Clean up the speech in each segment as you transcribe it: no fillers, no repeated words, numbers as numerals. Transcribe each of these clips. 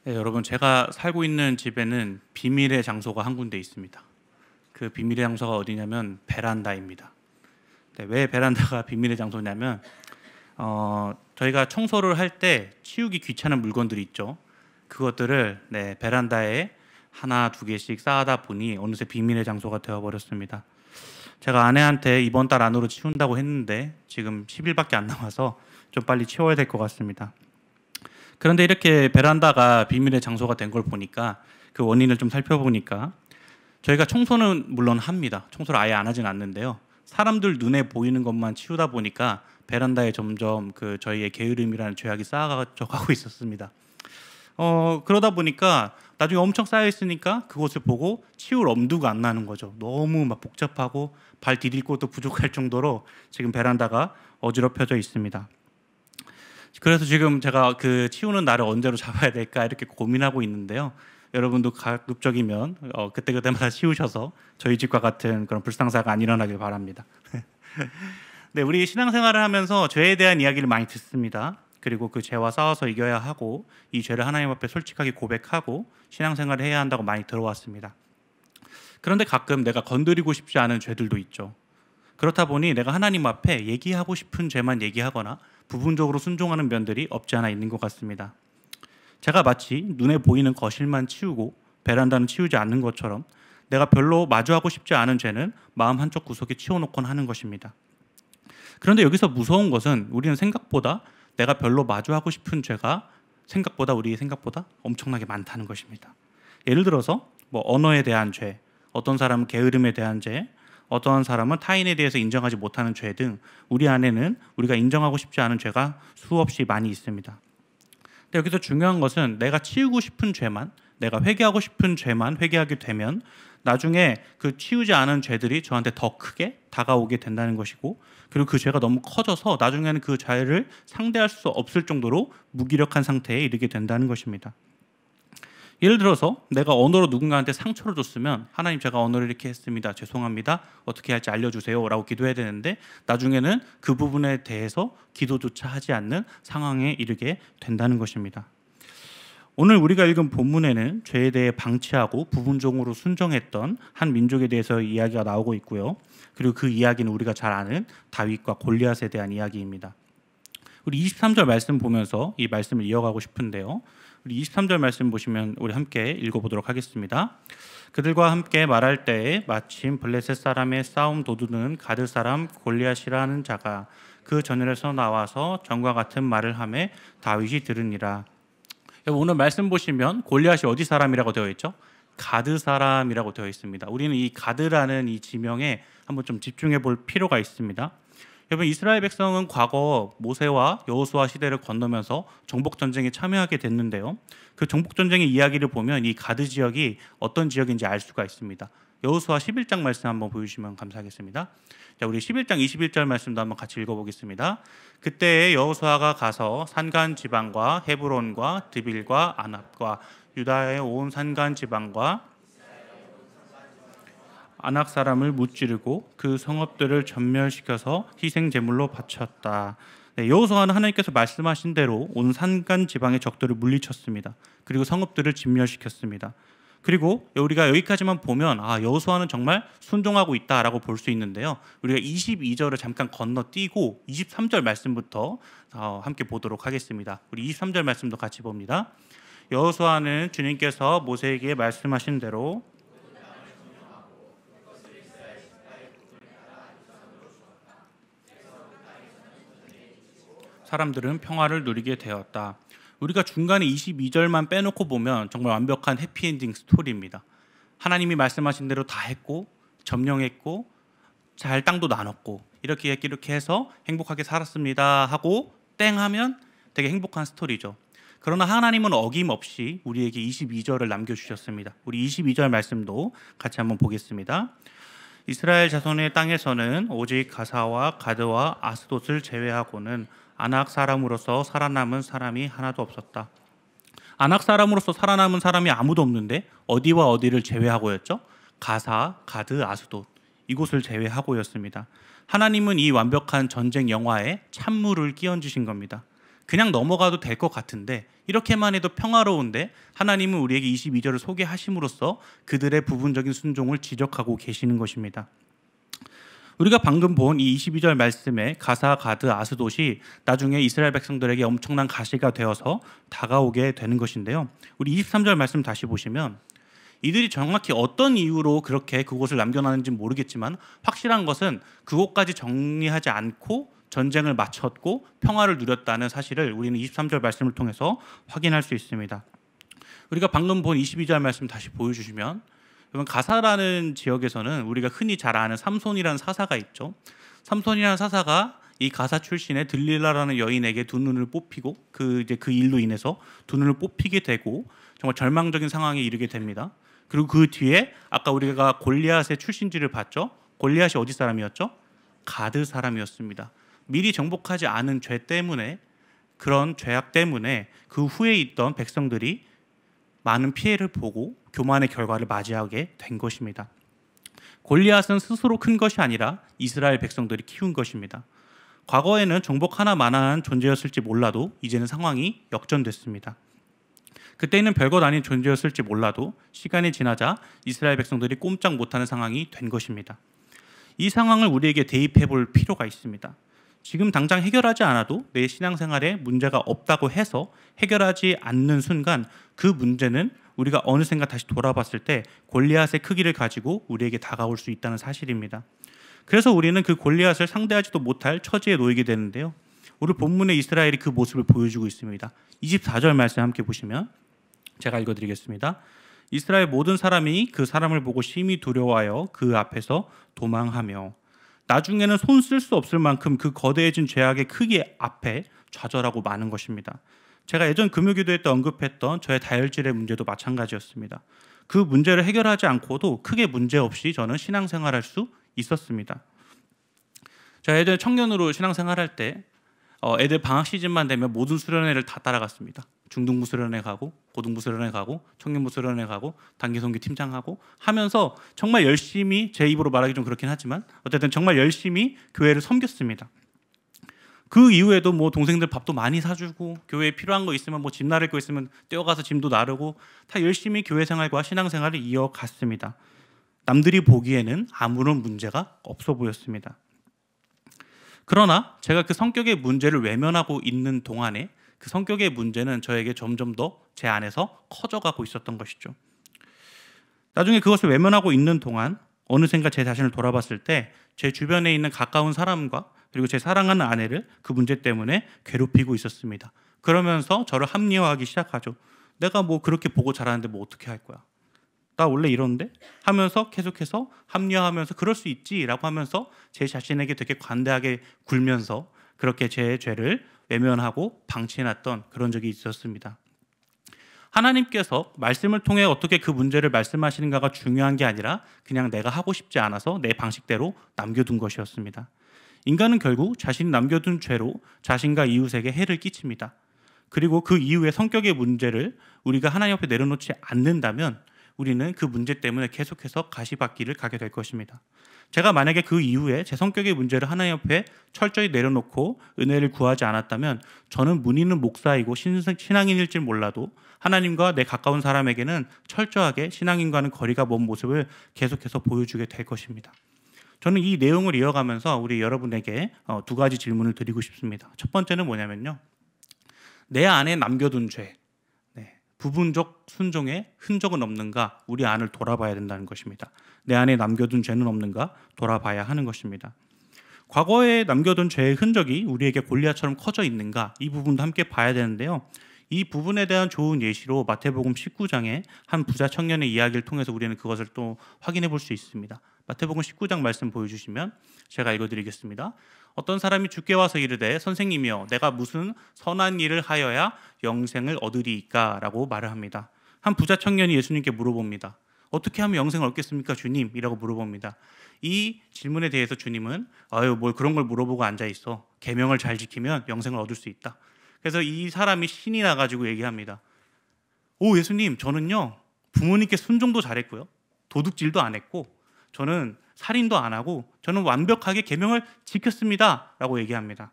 네, 여러분 제가 살고 있는 집에는 비밀의 장소가 한 군데 있습니다. 그 비밀의 장소가 어디냐면 베란다입니다. 네, 왜 베란다가 비밀의 장소냐면 저희가 청소를 할 때 치우기 귀찮은 물건들이 있죠. 그것들을 베란다에 하나 두 개씩 쌓아다 보니 어느새 비밀의 장소가 되어버렸습니다. 제가 아내한테 이번 달 안으로 치운다고 했는데 지금 10일밖에 안 남아서 좀 빨리 치워야 될 것 같습니다. 그런데 이렇게 베란다가 비밀의 장소가 된 걸 보니까 그 원인을 좀 살펴보니까 저희가 청소는 물론 합니다. 청소를 아예 안 하진 않는데요. 사람들 눈에 보이는 것만 치우다 보니까 베란다에 점점 그 저희의 게으름이라는 죄악이 쌓아져 가고 있었습니다. 그러다 보니까 나중에 엄청 쌓여 있으니까 그것을 보고 치울 엄두가 안 나는 거죠. 너무 막 복잡하고 발 디딜 곳도 부족할 정도로 지금 베란다가 어지럽혀져 있습니다. 그래서 지금 제가 그 치우는 날을 언제로 잡아야 될까 이렇게 고민하고 있는데요. 여러분도 가급적이면 그때그때마다 치우셔서 저희 집과 같은 그런 불상사가 안 일어나길 바랍니다. 네, 우리 신앙생활을 하면서 죄에 대한 이야기를 많이 듣습니다. 그리고 그 죄와 싸워서 이겨야 하고 이 죄를 하나님 앞에 솔직하게 고백하고 신앙생활을 해야 한다고 많이 들어왔습니다. 그런데 가끔 내가 건드리고 싶지 않은 죄들도 있죠. 그렇다 보니 내가 하나님 앞에 얘기하고 싶은 죄만 얘기하거나 부분적으로 순종하는 면들이 없지 않아 있는 것 같습니다. 제가 마치 눈에 보이는 거실만 치우고 베란다는 치우지 않는 것처럼 내가 별로 마주하고 싶지 않은 죄는 마음 한쪽 구석에 치워놓곤 하는 것입니다. 그런데 여기서 무서운 것은 우리는 생각보다 내가 별로 마주하고 싶은 죄가 우리 생각보다 엄청나게 많다는 것입니다. 예를 들어서 언어에 대한 죄, 어떤 사람은 게으름에 대한 죄, 어떤 사람은 타인에 대해서 인정하지 못하는 죄 등 우리 안에는 우리가 인정하고 싶지 않은 죄가 수없이 많이 있습니다. 근데 여기서 중요한 것은 내가 치우고 싶은 죄만, 내가 회개하고 싶은 죄만 회개하게 되면 나중에 그 치우지 않은 죄들이 저한테 더 크게 다가오게 된다는 것이고, 그리고 그 죄가 너무 커져서 나중에는 그 죄를 상대할 수 없을 정도로 무기력한 상태에 이르게 된다는 것입니다. 예를 들어서 내가 언어로 누군가한테 상처를 줬으면 하나님 제가 언어를 이렇게 했습니다. 죄송합니다. 어떻게 할지 알려주세요. 라고 기도해야 되는데 나중에는 그 부분에 대해서 기도조차 하지 않는 상황에 이르게 된다는 것입니다. 오늘 우리가 읽은 본문에는 죄에 대해 방치하고 부분적으로 순종했던 한 민족에 대해서 이야기가 나오고 있고요. 그리고 그 이야기는 우리가 잘 아는 다윗과 골리앗에 대한 이야기입니다. 우리 23절 말씀 보면서 이 말씀을 이어가고 싶은데요. 우리 23절 말씀 보시면 우리 함께 읽어보도록 하겠습니다. 그들과 함께 말할 때에 마침 블레셋 사람의 싸움 도두는 가드 사람 골리앗이라는 자가 그 전열에서 나와서 전과 같은 말을 하매 다윗이 들으니라. 오늘 말씀 보시면 골리앗이 어디 사람이라고 되어 있죠? 가드 사람이라고 되어 있습니다. 우리는 이 가드라는 이 지명에 한번 좀 집중해 볼 필요가 있습니다. 여러분, 이스라엘 백성은 과거 모세와 여호수아 시대를 건너면서 정복 전쟁에 참여하게 됐는데요. 그 정복 전쟁의 이야기를 보면 이 가드 지역이 어떤 지역인지 알 수가 있습니다. 여호수아 11장 말씀 한번 보여주시면 감사하겠습니다. 자, 우리 11장 21절 말씀도 한번 같이 읽어보겠습니다. 그때 여호수아가 가서 산간 지방과 헤브론과 드빌과 아납과 유다의 온 산간 지방과 아낙 사람을 무찌르고 그 성읍들을 전멸시켜서 희생 제물로 바쳤다. 여호수아는 하나님께서 말씀하신 대로 온 산간 지방의 적들을 물리쳤습니다. 그리고 성읍들을 진멸시켰습니다. 그리고 우리가 여기까지만 보면 여호수아는 정말 순종하고 있다라고 볼 수 있는데요. 우리가 22절을 잠깐 건너뛰고 23절 말씀부터 함께 보도록 하겠습니다. 우리 23절 말씀도 같이 봅니다. 여호수아는 주님께서 모세에게 말씀하신 대로 사람들은 평화를 누리게 되었다. 우리가 중간에 22절만 빼놓고 보면 정말 완벽한 해피엔딩 스토리입니다. 하나님이 말씀하신 대로 다 했고 점령했고 잘 땅도 나눴고 이렇게 해서 행복하게 살았습니다 하고 땡 하면 되게 행복한 스토리죠. 그러나 하나님은 어김없이 우리에게 22절을 남겨주셨습니다. 우리 22절 말씀도 같이 한번 보겠습니다. 이스라엘 자손의 땅에서는 오직 가사와 가드와 아스돗을 제외하고는 아낙 사람으로서 살아남은 사람이 하나도 없었다. 아낙 사람으로서 살아남은 사람이 아무도 없는데 어디와 어디를 제외하고였죠? 가사, 가드, 아스돗 이곳을 제외하고였습니다. 하나님은 이 완벽한 전쟁 영화에 찬물을 끼얹으신 겁니다. 그냥 넘어가도 될 것 같은데 이렇게만 해도 평화로운데 하나님은 우리에게 22절을 소개하심으로써 그들의 부분적인 순종을 지적하고 계시는 것입니다. 우리가 방금 본 이 22절 말씀에 가사, 가드, 아스돗이 나중에 이스라엘 백성들에게 엄청난 가시가 되어서 다가오게 되는 것인데요. 우리 23절 말씀 다시 보시면 이들이 정확히 어떤 이유로 그렇게 그곳을 남겨놨는지 모르겠지만 확실한 것은 그곳까지 정리하지 않고 전쟁을 마쳤고 평화를 누렸다는 사실을 우리는 23절 말씀을 통해서 확인할 수 있습니다. 우리가 방금 본 22절 말씀 다시 보여주시면 여러분, 가사라는 지역에서는 우리가 흔히 잘 아는 삼손이라는 사사가 있죠. 삼손이라는 사사가 이 가사 출신의 들릴라라는 여인에게 두 눈을 뽑히고 그 일로 인해서 두 눈을 뽑히게 되고 정말 절망적인 상황에 이르게 됩니다. 그리고 그 뒤에 아까 우리가 골리앗의 출신지를 봤죠. 골리앗이 어디 사람이었죠? 가드 사람이었습니다. 미리 정복하지 않은 죄 때문에, 그런 죄악 때문에 그 후에 있던 백성들이 많은 피해를 보고 교만의 결과를 맞이하게 된 것입니다. 골리앗은 스스로 큰 것이 아니라 이스라엘 백성들이 키운 것입니다. 과거에는 정복하나마나한 존재였을지 몰라도 이제는 상황이 역전됐습니다. 그때는 별것 아닌 존재였을지 몰라도 시간이 지나자 이스라엘 백성들이 꼼짝 못하는 상황이 된 것입니다. 이 상황을 우리에게 대입해 볼 필요가 있습니다. 지금 당장 해결하지 않아도 내 신앙생활에 문제가 없다고 해서 해결하지 않는 순간 그 문제는 우리가 어느샌가 다시 돌아봤을 때 골리앗의 크기를 가지고 우리에게 다가올 수 있다는 사실입니다. 그래서 우리는 그 골리앗을 상대하지도 못할 처지에 놓이게 되는데요. 오늘 본문의 이스라엘이 그 모습을 보여주고 있습니다. 24절 말씀 함께 보시면 제가 읽어드리겠습니다. 이스라엘 모든 사람이 그 사람을 보고 심히 두려워하여 그 앞에서 도망하며 나중에는 손 쓸 수 없을 만큼 그 거대해진 죄악의 크기 앞에 좌절하고 마는 것입니다. 제가 예전 금요기도회 때 언급했던 저의 다혈질의 문제도 마찬가지였습니다. 그 문제를 해결하지 않고도 크게 문제없이 저는 신앙생활할 수 있었습니다. 제가 예전에 청년으로 신앙생활할 때 애들 방학 시즌만 되면 모든 수련회를 다 따라갔습니다. 중등부 수련회 가고 고등부 수련회 가고 청년부 수련회 가고 단기선교 팀장하고 하면서 정말 열심히, 제 입으로 말하기 좀 그렇긴 하지만 어쨌든 정말 열심히 교회를 섬겼습니다. 그 이후에도 뭐 동생들 밥도 많이 사주고 교회에 필요한 거 있으면 뭐 짐 나를 거 있으면 뛰어가서 짐도 나르고 다 열심히 교회 생활과 신앙생활을 이어갔습니다. 남들이 보기에는 아무런 문제가 없어 보였습니다. 그러나 제가 그 성격의 문제를 외면하고 있는 동안에 그 성격의 문제는 저에게 점점 더 제 안에서 커져가고 있었던 것이죠. 나중에 그것을 외면하고 있는 동안 어느샌가 제 자신을 돌아봤을 때 제 주변에 있는 가까운 사람과 그리고 제 사랑하는 아내를 그 문제 때문에 괴롭히고 있었습니다. 그러면서 저를 합리화하기 시작하죠. 내가 뭐 그렇게 보고 자라는데 뭐 어떻게 할 거야? 나 원래 이런데? 하면서 계속해서 합리화하면서 그럴 수 있지라고 하면서 제 자신에게 되게 관대하게 굴면서 그렇게 제 죄를 외면하고 방치해놨던 그런 적이 있었습니다. 하나님께서 말씀을 통해 어떻게 그 문제를 말씀하시는가가 중요한 게 아니라 그냥 내가 하고 싶지 않아서 내 방식대로 남겨둔 것이었습니다. 인간은 결국 자신이 남겨둔 죄로 자신과 이웃에게 해를 끼칩니다. 그리고 그 이후에 성격의 문제를 우리가 하나님 앞에 내려놓지 않는다면 우리는 그 문제 때문에 계속해서 가시밭길을 가게 될 것입니다. 제가 만약에 그 이후에 제 성격의 문제를 하나님 앞에 철저히 내려놓고 은혜를 구하지 않았다면 저는 무늬는 목사이고 신앙인일지 몰라도 하나님과 내 가까운 사람에게는 철저하게 신앙인과는 거리가 먼 모습을 계속해서 보여주게 될 것입니다. 저는 이 내용을 이어가면서 우리 여러분에게 두 가지 질문을 드리고 싶습니다. 첫 번째는 뭐냐면요. 내 안에 남겨둔 죄, 부분적 순종의 흔적은 없는가 우리 안을 돌아봐야 된다는 것입니다. 내 안에 남겨둔 죄는 없는가 돌아봐야 하는 것입니다. 과거에 남겨둔 죄의 흔적이 우리에게 골리앗처럼 커져 있는가 이 부분도 함께 봐야 되는데요. 이 부분에 대한 좋은 예시로 마태복음 19장의 한 부자 청년의 이야기를 통해서 우리는 그것을 또 확인해 볼 수 있습니다. 마태복음 19장 말씀 보여주시면 제가 읽어드리겠습니다. 어떤 사람이 주께 와서 이르되 선생님이여 내가 무슨 선한 일을 하여야 영생을 얻으리이까? 라고 말을 합니다. 한 부자 청년이 예수님께 물어봅니다. 어떻게 하면 영생을 얻겠습니까 주님? 이라고 물어봅니다. 이 질문에 대해서 주님은 뭘 그런 걸 물어보고 앉아있어. 계명을 잘 지키면 영생을 얻을 수 있다. 그래서 이 사람이 신이 나가지고 얘기합니다. 오 예수님 저는요 부모님께 순종도 잘했고요. 도둑질도 안 했고 저는 살인도 안 하고 저는 완벽하게 계명을 지켰습니다 라고 얘기합니다.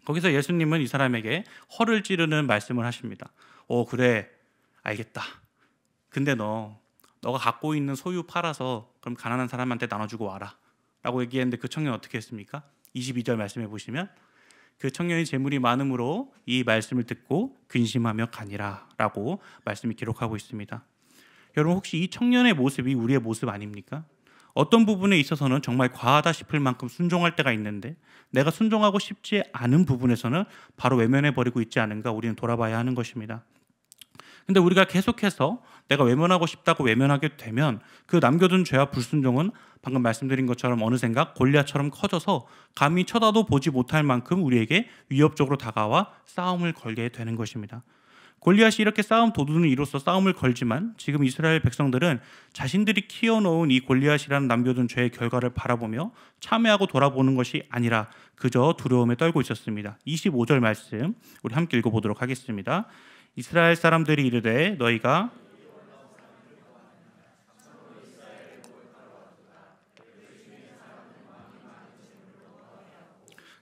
거기서 예수님은 이 사람에게 허를 찌르는 말씀을 하십니다. 그래, 알겠다. 근데 너가 갖고 있는 소유 팔아서 그럼 가난한 사람한테 나눠주고 와라 라고 얘기했는데 그 청년 어떻게 했습니까? 22절 말씀해 보시면 그 청년이 재물이 많음으로 이 말씀을 듣고 근심하며 가니라 라고 말씀이 기록하고 있습니다. 여러분, 혹시 이 청년의 모습이 우리의 모습 아닙니까? 어떤 부분에 있어서는 정말 과하다 싶을 만큼 순종할 때가 있는데 내가 순종하고 싶지 않은 부분에서는 바로 외면해버리고 있지 않은가 우리는 돌아봐야 하는 것입니다. 근데 우리가 계속해서 내가 외면하고 싶다고 외면하게 되면 그 남겨둔 죄와 불순종은 방금 말씀드린 것처럼 어느샌가 골리앗처럼 커져서 감히 쳐다도 보지 못할 만큼 우리에게 위협적으로 다가와 싸움을 걸게 되는 것입니다. 골리앗이 이렇게 싸움 도두는 이로써 싸움을 걸지만 지금 이스라엘 백성들은 자신들이 키워놓은 이 골리앗이라는 남겨둔 죄의 결과를 바라보며 참회하고 돌아보는 것이 아니라 그저 두려움에 떨고 있었습니다. 25절 말씀 우리 함께 읽어보도록 하겠습니다. 이스라엘 사람들이 이르되 너희가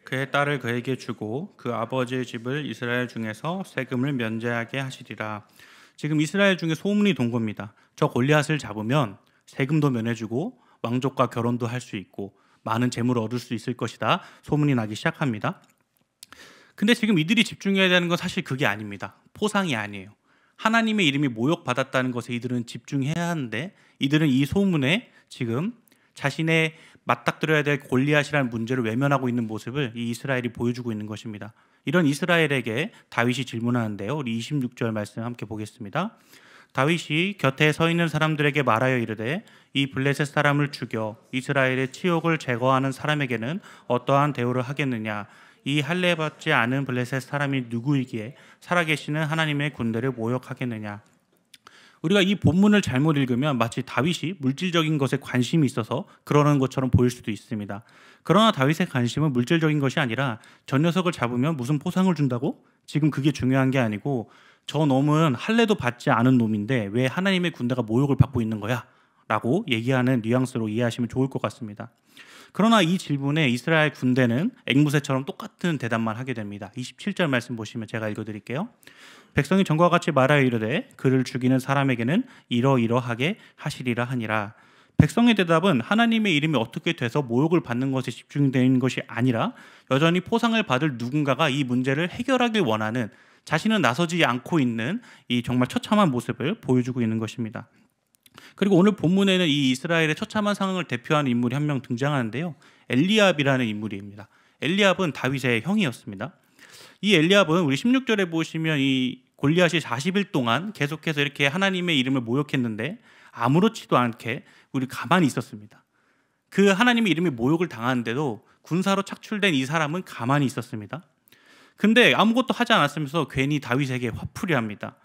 그의 딸을 그에게 주고 그 아버지의 집을 이스라엘 중에서 세금을 면제하게 하시리라. 지금 이스라엘 중에 소문이 돈 겁니다. 저 골리앗을 잡으면 세금도 면해주고 왕족과 결혼도 할 수 있고 많은 재물을 얻을 수 있을 것이다. 소문이 나기 시작합니다. 근데 지금 이들이 집중해야 되는 건 사실 그게 아닙니다. 포상이 아니에요. 하나님의 이름이 모욕받았다는 것에 이들은 집중해야 하는데 이들은 이 소문에 지금 자신의 맞닥뜨려야 될 골리앗이라는 문제를 외면하고 있는 모습을 이 이스라엘이 보여주고 있는 것입니다. 이런 이스라엘에게 다윗이 질문하는데요. 우리 26절 말씀 함께 보겠습니다. 다윗이 곁에 서 있는 사람들에게 말하여 이르되 이 블레셋 사람을 죽여 이스라엘의 치욕을 제거하는 사람에게는 어떠한 대우를 하겠느냐. 이 할례받지 않은 블레셋 사람이 누구이기에 살아계시는 하나님의 군대를 모욕하겠느냐. 우리가 이 본문을 잘못 읽으면 마치 다윗이 물질적인 것에 관심이 있어서 그러는 것처럼 보일 수도 있습니다. 그러나 다윗의 관심은 물질적인 것이 아니라 저 녀석을 잡으면 무슨 포상을 준다고? 지금 그게 중요한 게 아니고 저 놈은 할례도 받지 않은 놈인데 왜 하나님의 군대가 모욕을 받고 있는 거야? 라고 얘기하는 뉘앙스로 이해하시면 좋을 것 같습니다. 그러나 이 질문에 이스라엘 군대는 앵무새처럼 똑같은 대답만 하게 됩니다. 27절 말씀 보시면 제가 읽어드릴게요. 백성이 전과 같이 말하여 이르되 그를 죽이는 사람에게는 이러이러하게 하시리라 하니라. 백성의 대답은 하나님의 이름이 어떻게 돼서 모욕을 받는 것에 집중되는 것이 아니라 여전히 포상을 받을 누군가가 이 문제를 해결하길 원하는 자신은 나서지 않고 있는 이 정말 처참한 모습을 보여주고 있는 것입니다. 그리고 오늘 본문에는 이 이스라엘의 처참한 상황을 대표하는 인물이 한 명 등장하는데요. 엘리압이라는 인물입니다. 엘리압은 다윗의 형이었습니다. 이 엘리압은 우리 16절에 보시면 이 골리앗이 40일 동안 계속해서 이렇게 하나님의 이름을 모욕했는데 아무렇지도 않게 우리 가만히 있었습니다. 그 하나님의 이름이 모욕을 당하는데도 군사로 착출된 이 사람은 가만히 있었습니다. 근데 아무것도 하지 않았으면서 괜히 다윗에게 화풀이를 합니다.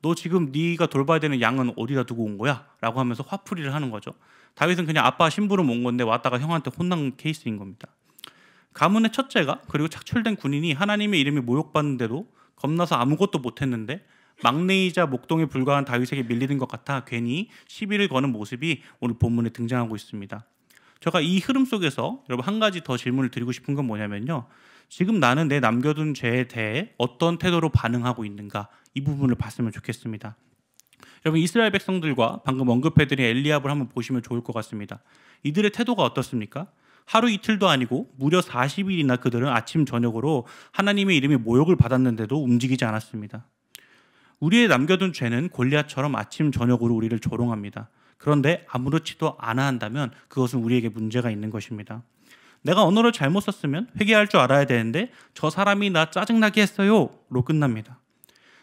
너 지금 네가 돌봐야 되는 양은 어디다 두고 온 거야? 라고 하면서 화풀이를 하는 거죠. 다윗은 그냥 아빠 심부름 온 건데 왔다가 형한테 혼난 케이스인 겁니다. 가문의 첫째가 그리고 착출된 군인이 하나님의 이름이 모욕받는데도 겁나서 아무것도 못했는데 막내이자 목동에 불과한 다윗에게 밀리는 것 같아 괜히 시비를 거는 모습이 오늘 본문에 등장하고 있습니다. 제가 이 흐름 속에서 여러분 한 가지 더 질문을 드리고 싶은 건 뭐냐면요. 지금 나는 내 남겨둔 죄에 대해 어떤 태도로 반응하고 있는가, 이 부분을 봤으면 좋겠습니다. 여러분 이스라엘 백성들과 방금 언급해드린 엘리압을 한번 보시면 좋을 것 같습니다. 이들의 태도가 어떻습니까? 하루 이틀도 아니고 무려 40일이나 그들은 아침 저녁으로 하나님의 이름이 모욕을 받았는데도 움직이지 않았습니다. 우리의 남겨둔 죄는 골리앗처럼 아침 저녁으로 우리를 조롱합니다. 그런데 아무렇지도 않아 한다면 그것은 우리에게 문제가 있는 것입니다. 내가 언어를 잘못 썼으면 회개할 줄 알아야 되는데 저 사람이 나 짜증나게 했어요 로 끝납니다.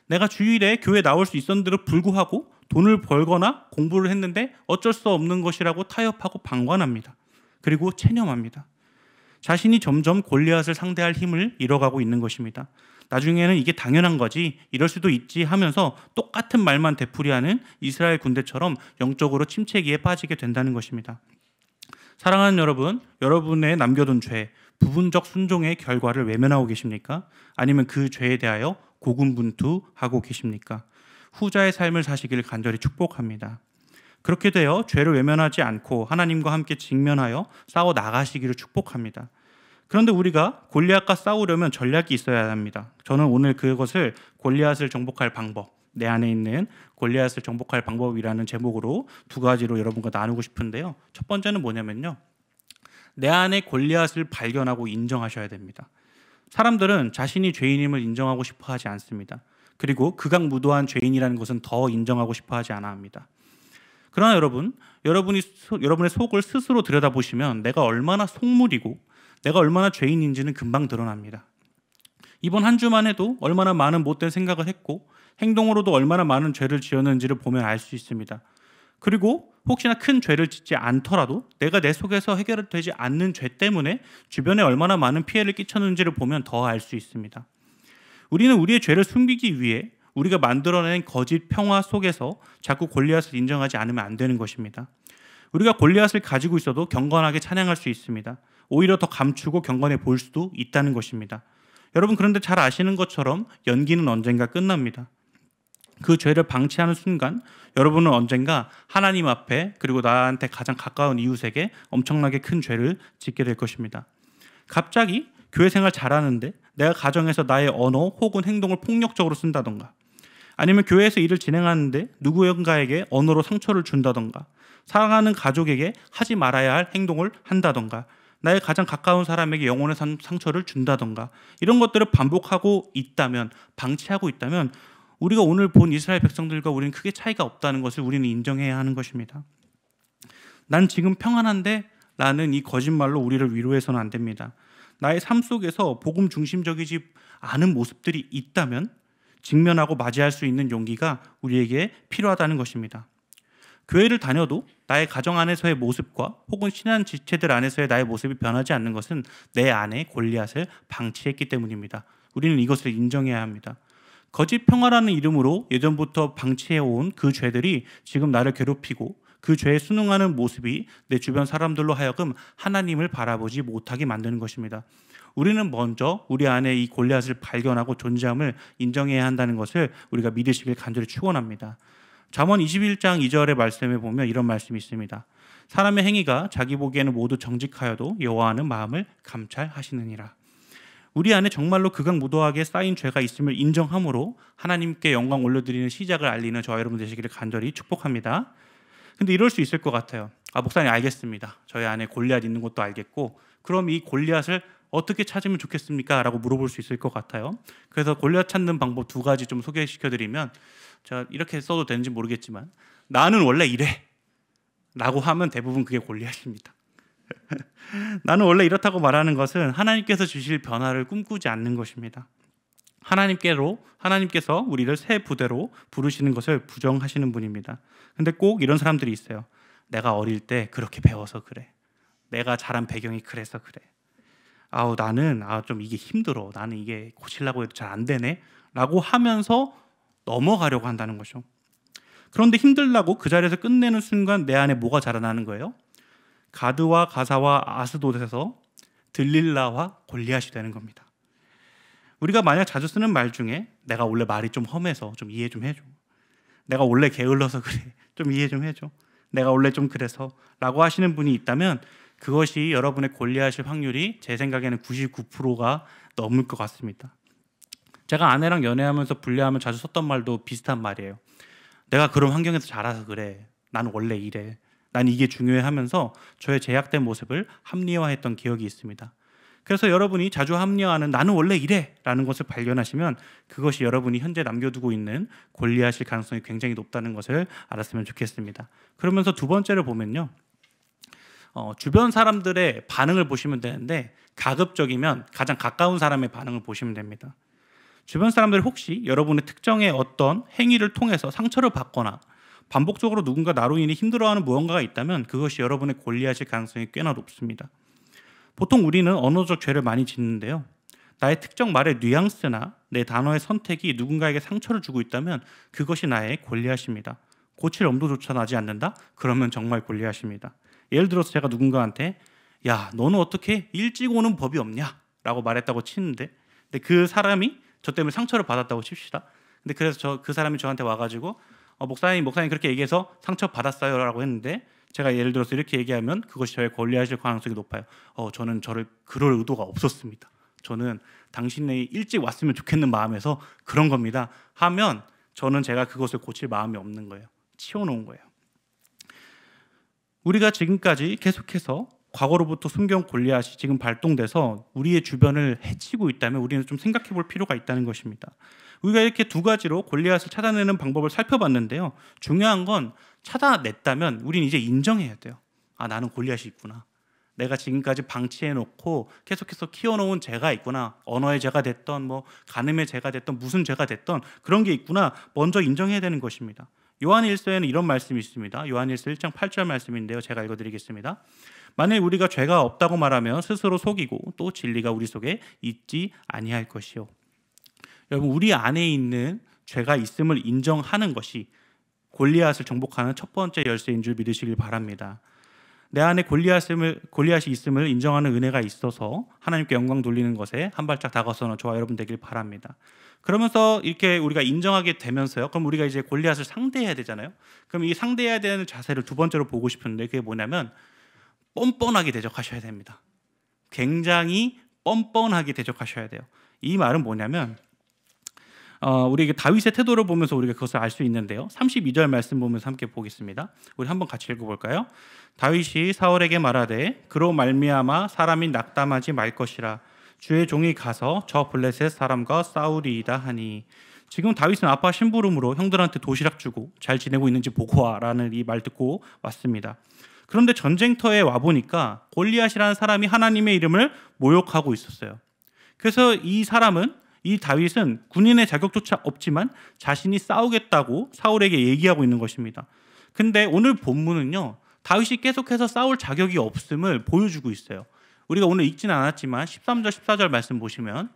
내가 주일에 교회 나올 수 있었는데도 불구하고 돈을 벌거나 공부를 했는데 어쩔 수 없는 것이라고 타협하고 방관합니다. 그리고 체념합니다. 자신이 점점 골리앗을 상대할 힘을 잃어가고 있는 것입니다. 나중에는 이게 당연한 거지, 이럴 수도 있지 하면서 똑같은 말만 되풀이하는 이스라엘 군대처럼 영적으로 침체기에 빠지게 된다는 것입니다. 사랑하는 여러분, 여러분의 남겨둔 죄, 부분적 순종의 결과를 외면하고 계십니까? 아니면 그 죄에 대하여 고군분투하고 계십니까? 후자의 삶을 사시기를 간절히 축복합니다. 그렇게 되어 죄를 외면하지 않고 하나님과 함께 직면하여 싸워 나가시기를 축복합니다. 그런데 우리가 골리앗과 싸우려면 전략이 있어야 합니다. 저는 오늘 그것을 골리앗을 정복할 방법, 내 안에 있는 골리앗을 정복할 방법이라는 제목으로 두 가지로 여러분과 나누고 싶은데요. 첫 번째는 뭐냐면요. 내 안에 골리앗을 발견하고 인정하셔야 됩니다. 사람들은 자신이 죄인임을 인정하고 싶어 하지 않습니다. 그리고 극악무도한 죄인이라는 것은 더 인정하고 싶어 하지 않아 합니다. 그러나 여러분의 속을 스스로 들여다보시면 내가 얼마나 속물이고 내가 얼마나 죄인인지는 금방 드러납니다. 이번 한 주만 해도 얼마나 많은 못된 생각을 했고 행동으로도 얼마나 많은 죄를 지었는지를 보면 알 수 있습니다. 그리고 혹시나 큰 죄를 짓지 않더라도 내가 내 속에서 해결되지 않는 죄 때문에 주변에 얼마나 많은 피해를 끼쳤는지를 보면 더 알 수 있습니다. 우리는 우리의 죄를 숨기기 위해 우리가 만들어낸 거짓 평화 속에서 자꾸 골리앗을 인정하지 않으면 안 되는 것입니다. 우리가 골리앗을 가지고 있어도 경건하게 찬양할 수 있습니다. 오히려 더 감추고 경건해 보일 수도 있다는 것입니다. 여러분, 그런데 잘 아시는 것처럼 연기는 언젠가 끝납니다. 그 죄를 방치하는 순간 여러분은 언젠가 하나님 앞에 그리고 나한테 가장 가까운 이웃에게 엄청나게 큰 죄를 짓게 될 것입니다. 갑자기 교회 생활 잘하는데 내가 가정에서 나의 언어 혹은 행동을 폭력적으로 쓴다던가, 아니면 교회에서 일을 진행하는데 누구인가에게 언어로 상처를 준다던가, 사랑하는 가족에게 하지 말아야 할 행동을 한다던가, 나의 가장 가까운 사람에게 영혼의 상처를 준다던가, 이런 것들을 반복하고 있다면, 방치하고 있다면 우리가 오늘 본 이스라엘 백성들과 우리는 크게 차이가 없다는 것을 우리는 인정해야 하는 것입니다. 난 지금 평안한데 라는 이 거짓말로 우리를 위로해서는 안 됩니다. 나의 삶 속에서 복음 중심적이지 않은 모습들이 있다면 직면하고 맞이할 수 있는 용기가 우리에게 필요하다는 것입니다. 교회를 다녀도 나의 가정 안에서의 모습과 혹은 신앙 지체들 안에서의 나의 모습이 변하지 않는 것은 내 안에 골리앗을 방치했기 때문입니다. 우리는 이것을 인정해야 합니다. 거짓 평화라는 이름으로 예전부터 방치해온 그 죄들이 지금 나를 괴롭히고 그 죄에 순응하는 모습이 내 주변 사람들로 하여금 하나님을 바라보지 못하게 만드는 것입니다. 우리는 먼저 우리 안에 이 골리앗을 발견하고 존재함을 인정해야 한다는 것을 우리가 믿으시길 간절히 축원합니다. 잠언 21장 2절의 말씀에 보면 이런 말씀이 있습니다. 사람의 행위가 자기 보기에는 모두 정직하여도 여호와는 마음을 감찰하시느니라. 우리 안에 정말로 극악무도하게 쌓인 죄가 있음을 인정함으로 하나님께 영광 올려드리는 시작을 알리는 저와 여러분 되시기를 간절히 축복합니다. 근데 이럴 수 있을 것 같아요. 목사님 알겠습니다. 저희 안에 골리앗 있는 것도 알겠고, 그럼 이 골리앗을 어떻게 찾으면 좋겠습니까? 라고 물어볼 수 있을 것 같아요. 그래서 골리앗 찾는 방법 두 가지 좀 소개시켜드리면, 제가 이렇게 써도 되는지 모르겠지만 나는 원래 이래 라고 하면 대부분 그게 골리앗입니다. 나는 원래 이렇다고 말하는 것은 하나님께서 주실 변화를 꿈꾸지 않는 것입니다. 하나님께서 우리를 새 부대로 부르시는 것을 부정하시는 분입니다. 근데 꼭 이런 사람들이 있어요. 내가 어릴 때 그렇게 배워서 그래. 내가 자란 배경이 그래서 그래. 나는 좀 이게 힘들어. 나는 이게 고치려고 해도 잘 안 되네. 라고 하면서 넘어가려고 한다는 거죠. 그런데 힘들다고 그 자리에서 끝내는 순간 내 안에 뭐가 자라나는 거예요? 가드와 가사와 아스돗에서 들릴라와 골리앗이 되는 겁니다. 우리가 만약 자주 쓰는 말 중에 내가 원래 말이 좀 험해서 좀 이해 좀 해줘. 내가 원래 게을러서 그래. 좀 이해 좀 해줘. 내가 원래 좀 그래서 라고 하시는 분이 있다면 그것이 여러분의 골리앗일 확률이 제 생각에는 99%가 넘을 것 같습니다. 제가 아내랑 연애하면서 분리하면 자주 썼던 말도 비슷한 말이에요. 내가 그런 환경에서 자라서 그래. 난 원래 이래. 난 이게 중요해 하면서 저의 제약된 모습을 합리화했던 기억이 있습니다. 그래서 여러분이 자주 합리화하는 나는 원래 이래 라는 것을 발견하시면 그것이 여러분이 현재 남겨두고 있는 골리앗일 가능성이 굉장히 높다는 것을 알았으면 좋겠습니다. 그러면서 두 번째를 보면요, 주변 사람들의 반응을 보시면 되는데 가급적이면 가장 가까운 사람의 반응을 보시면 됩니다. 주변 사람들이 혹시 여러분의 특정의 어떤 행위를 통해서 상처를 받거나 반복적으로 누군가 나로 인해 힘들어하는 무언가가 있다면 그것이 여러분의 골리앗일 가능성이 꽤나 높습니다. 보통 우리는 언어적 죄를 많이 짓는데요. 나의 특정 말의 뉘앙스나 내 단어의 선택이 누군가에게 상처를 주고 있다면 그것이 나의 골리앗입니다. 고칠 엄두조차 나지 않는다? 그러면 정말 골리앗입니다. 예를 들어서 제가 누군가한테 야, 너는 어떻게 일찍 오는 법이 없냐? 라고 말했다고 치는데 근데 그 사람이 저 때문에 상처를 받았다고 칩시다. 근데 그래서 그 사람이 저한테 와가지고 목사님 그렇게 얘기해서 상처 받았어요라고 했는데 제가 예를 들어서 이렇게 얘기하면 그것이 저의 권리하실 가능성이 높아요. 저는 저를 그럴 의도가 없었습니다. 저는 당신이 일찍 왔으면 좋겠는 마음에서 그런 겁니다. 하면 저는 제가 그것을 고칠 마음이 없는 거예요. 치워놓은 거예요. 우리가 지금까지 계속해서 과거로부터 숨겨온 골리앗이 지금 발동돼서 우리의 주변을 해치고 있다면 우리는 좀 생각해 볼 필요가 있다는 것입니다. 우리가 이렇게 두 가지로 골리앗을 찾아내는 방법을 살펴봤는데요. 중요한 건 찾아냈다면 우리는 이제 인정해야 돼요. 나는 골리앗이 있구나. 내가 지금까지 방치해놓고 계속해서 키워놓은 죄가 있구나. 언어의 죄가 됐던 간음의 죄가 됐던 무슨 죄가 됐던 그런 게 있구나. 먼저 인정해야 되는 것입니다. 요한일서에는 이런 말씀이 있습니다. 요한일서 1장 8절 말씀인데요. 제가 읽어드리겠습니다. 만일 우리가 죄가 없다고 말하면 스스로 속이고 또 진리가 우리 속에 있지 아니할 것이요. 여러분, 우리 안에 있는 죄가 있음을 인정하는 것이 골리앗을 정복하는 첫 번째 열쇠인 줄 믿으시길 바랍니다. 내 안에 골리앗이 있음을 인정하는 은혜가 있어서 하나님께 영광 돌리는 것에 한 발짝 다가서는 저와 여러분 되길 바랍니다. 그러면서 이렇게 우리가 인정하게 되면서요. 그럼 우리가 이제 골리앗을 상대해야 되잖아요. 그럼 이 상대해야 되는 자세를 두 번째로 보고 싶은데 그게 뭐냐면 뻔뻔하게 대적하셔야 됩니다. 굉장히 뻔뻔하게 대적하셔야 돼요. 이 말은 뭐냐면 우리 다윗의 태도를 보면서 우리가 그것을 알 수 있는데요. 32절 말씀 보면서 함께 보겠습니다. 우리 한번 같이 읽어볼까요? 다윗이 사울에게 말하되 그로 말미암아 사람이 낙담하지 말 것이라 주의 종이 가서 저 블레셋 사람과 싸우리이다 하니. 지금 다윗은 아빠 심부름으로 형들한테 도시락 주고 잘 지내고 있는지 보고 와라는 이 말 듣고 왔습니다. 그런데 전쟁터에 와보니까 골리앗이라는 사람이 하나님의 이름을 모욕하고 있었어요. 그래서 이 다윗은 군인의 자격조차 없지만 자신이 싸우겠다고 사울에게 얘기하고 있는 것입니다. 근데 오늘 본문은요, 다윗이 계속해서 싸울 자격이 없음을 보여주고 있어요. 우리가 오늘 읽지는 않았지만 13절 14절 말씀 보시면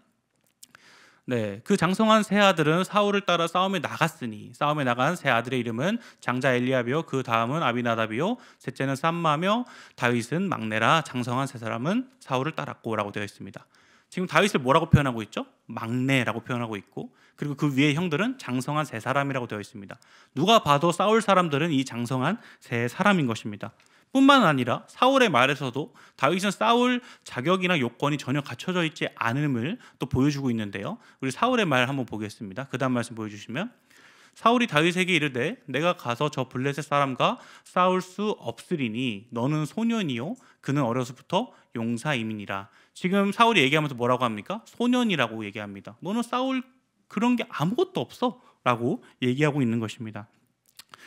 그 장성한 세 아들은 사울을 따라 싸움에 나갔으니 싸움에 나간 세 아들의 이름은 장자 엘리압이요 그 다음은 아비나답이요 셋째는 쌈마며 다윗은 막내라. 장성한 세 사람은 사울을 따랐고 라고 되어 있습니다. 지금 다윗을 뭐라고 표현하고 있죠? 막내라고 표현하고 있고 그리고 그 위에 형들은 장성한 세 사람이라고 되어 있습니다. 누가 봐도 싸울 사람들은 이 장성한 세 사람인 것입니다. 뿐만 아니라 사울의 말에서도 다윗은 싸울 자격이나 요건이 전혀 갖춰져 있지 않음을 또 보여주고 있는데요. 우리 사울의 말 한번 보겠습니다. 그 다음 말씀 보여주시면 사울이 다윗에게 이르되 내가 가서 저 블레셋 사람과 싸울 수 없으리니 너는 소년이요 그는 어려서부터 용사임이니라. 지금 사울이 얘기하면서 뭐라고 합니까? 소년이라고 얘기합니다. 너는 싸울 그런 게 아무것도 없어 라고 얘기하고 있는 것입니다.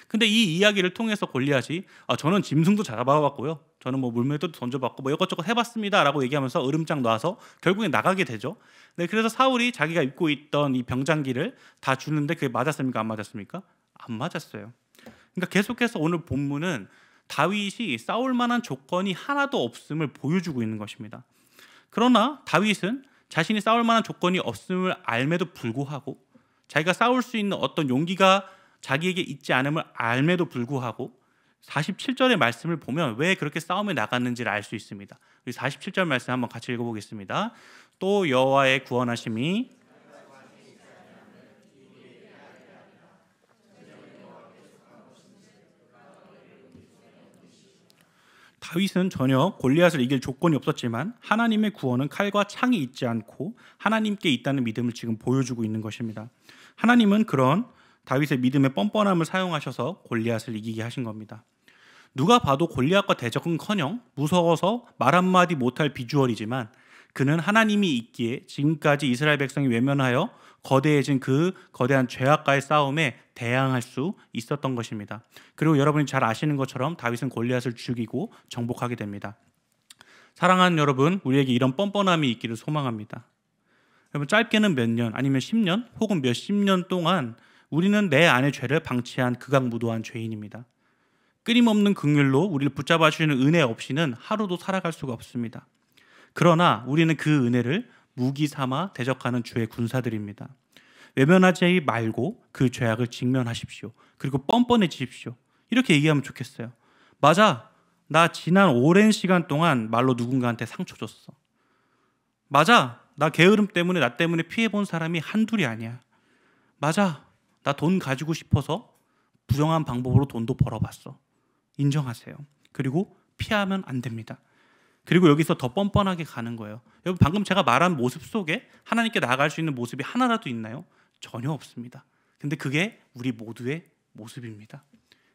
근데 이 이야기를 통해서 골리앗이 저는 짐승도 잡아봤고요. 저는 물매도 던져봤고 이것저것 해봤습니다 라고 얘기하면서 으름장 놔서 결국에 나가게 되죠. 그래서 사울이 자기가 입고 있던 이 병장기를 다 주는데 그게 맞았습니까? 안 맞았습니까? 안 맞았어요. 그러니까 계속해서 오늘 본문은 다윗이 싸울 만한 조건이 하나도 없음을 보여주고 있는 것입니다. 그러나 다윗은 자신이 싸울 만한 조건이 없음을 알매도 불구하고 자기가 싸울 수 있는 어떤 용기가 자기에게 있지 않음을 알매도 불구하고 47절의 말씀을 보면 왜 그렇게 싸움에 나갔는지를 알 수 있습니다. 우리 47절 말씀 한번 같이 읽어보겠습니다. 또 여호와의 구원하심이 다윗은 전혀 골리앗을 이길 조건이 없었지만 하나님의 구원은 칼과 창이 있지 않고 하나님께 있다는 믿음을 지금 보여주고 있는 것입니다. 하나님은 그런 다윗의 믿음의 뻔뻔함을 사용하셔서 골리앗을 이기게 하신 겁니다. 누가 봐도 골리앗과 대적은커녕 무서워서 말 한마디 못할 비주얼이지만 그는 하나님이 있기에 지금까지 이스라엘 백성이 외면하여 거대해진 그 거대한 죄악과의 싸움에 대항할 수 있었던 것입니다. 그리고 여러분이 잘 아시는 것처럼 다윗은 골리앗을 죽이고 정복하게 됩니다. 사랑하는 여러분, 우리에게 이런 뻔뻔함이 있기를 소망합니다. 여러분, 짧게는 몇 년 아니면 10년 혹은 몇십 년 동안 우리는 내 안의 죄를 방치한 극악무도한 죄인입니다. 끊임없는 긍휼로 우리를 붙잡아 주시는 은혜 없이는 하루도 살아갈 수가 없습니다. 그러나 우리는 그 은혜를 무기 삼아 대적하는 주의 군사들입니다. 외면하지 말고 그 죄악을 직면하십시오. 그리고 뻔뻔해지십시오. 이렇게 얘기하면 좋겠어요. 맞아, 나 지난 오랜 시간 동안 말로 누군가한테 상처 줬어. 맞아, 나 게으름 때문에 나 때문에 피해본 사람이 한둘이 아니야. 맞아, 나 돈 가지고 싶어서 부정한 방법으로 돈도 벌어봤어. 인정하세요. 그리고 피하면 안 됩니다. 그리고 여기서 더 뻔뻔하게 가는 거예요. 여러분 방금 제가 말한 모습 속에 하나님께 나아갈 수 있는 모습이 하나라도 있나요? 전혀 없습니다. 근데 그게 우리 모두의 모습입니다.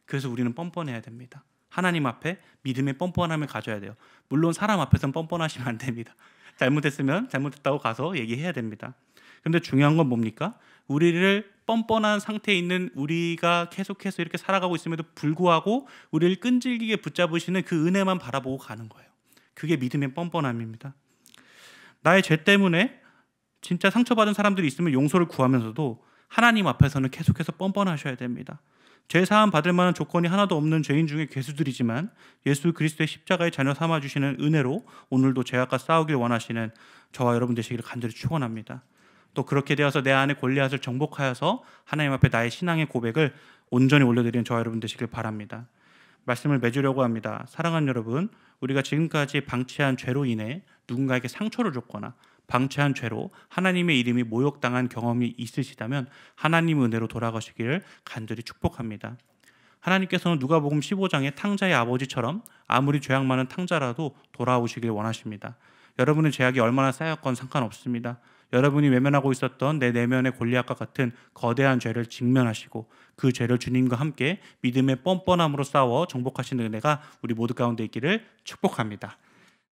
그래서 우리는 뻔뻔해야 됩니다. 하나님 앞에 믿음의 뻔뻔함을 가져야 돼요. 물론 사람 앞에서는 뻔뻔하시면 안 됩니다. 잘못했으면 잘못했다고 가서 얘기해야 됩니다. 근데 중요한 건 뭡니까? 우리를 뻔뻔한 상태에 있는 우리가 계속해서 이렇게 살아가고 있음에도 불구하고 우리를 끈질기게 붙잡으시는 그 은혜만 바라보고 가는 거예요. 그게 믿음의 뻔뻔함입니다. 나의 죄 때문에 진짜 상처받은 사람들이 있으면 용서를 구하면서도 하나님 앞에서는 계속해서 뻔뻔하셔야 됩니다. 죄 사함 받을 만한 조건이 하나도 없는 죄인 중에 괴수들이지만 예수 그리스도의 십자가의 자녀 삼아주시는 은혜로 오늘도 죄악과 싸우길 원하시는 저와 여러분 되시기를 간절히 축원합니다. 또 그렇게 되어서 내 안에 골리앗을 정복하여서 하나님 앞에 나의 신앙의 고백을 온전히 올려드리는 저와 여러분 되시길 바랍니다. 말씀을 맺으려고 합니다. 사랑하는 여러분, 우리가 지금까지 방치한 죄로 인해 누군가에게 상처를 줬거나 방치한 죄로 하나님의 이름이 모욕당한 경험이 있으시다면 하나님 은혜로 돌아가시기를 간절히 축복합니다. 하나님께서는 누가복음 15장의 탕자의 아버지처럼 아무리 죄악 많은 탕자라도 돌아오시길 원하십니다. 여러분의 죄악이 얼마나 쌓였건 상관없습니다. 여러분이 외면하고 있었던 내 내면의 골리앗과 같은 거대한 죄를 직면하시고 그 죄를 주님과 함께 믿음의 뻔뻔함으로 싸워 정복하시는 은혜가 우리 모두 가운데 있기를 축복합니다.